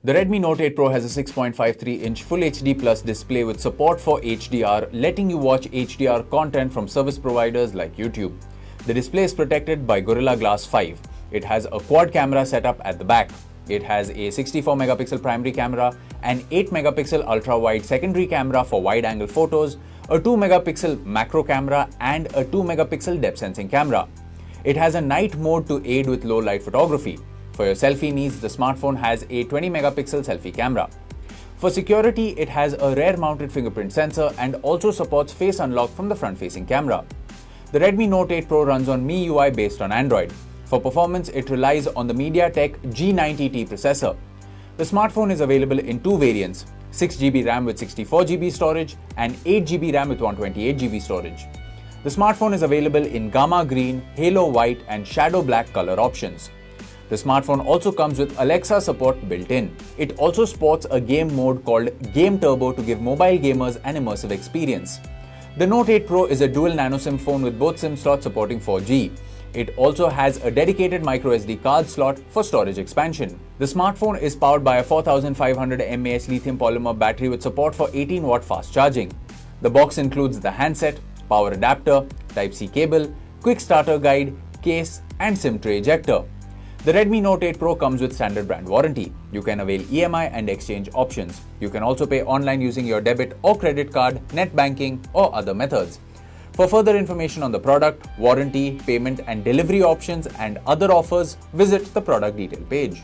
The Redmi Note 8 Pro has a 6.53-inch Full HD Plus display with support for HDR, letting you watch HDR content from service providers like YouTube. The display is protected by Gorilla Glass 5. It has a quad camera setup at the back. It has a 64-megapixel primary camera, an 8-megapixel ultra-wide secondary camera for wide-angle photos, a 2-megapixel macro camera, and a 2-megapixel depth sensing camera. It has a night mode to aid with low-light photography. For your selfie needs, the smartphone has a 20-megapixel selfie camera. For security, it has a rear-mounted fingerprint sensor and also supports face unlock from the front-facing camera. The Redmi Note 8 Pro runs on MIUI based on Android. For performance, it relies on the MediaTek G90T processor. The smartphone is available in two variants, 6GB RAM with 64GB storage and 8GB RAM with 128GB storage. The smartphone is available in Gamma Green, Halo White and Shadow Black color options. The smartphone also comes with Alexa support built in. It also sports a game mode called Game Turbo to give mobile gamers an immersive experience. The Note 8 Pro is a dual nano SIM phone with both SIM slots supporting 4G. It also has a dedicated microSD card slot for storage expansion. The smartphone is powered by a 4500 mAh lithium-polymer battery with support for 18-watt fast charging. The box includes the handset, power adapter, Type-C cable, quick starter guide, case and SIM tray ejector. The Redmi Note 8 Pro comes with standard brand warranty. You can avail EMI and exchange options. You can also pay online using your debit or credit card, net banking or other methods. For further information on the product, warranty, payment and delivery options and other offers, visit the product detail page.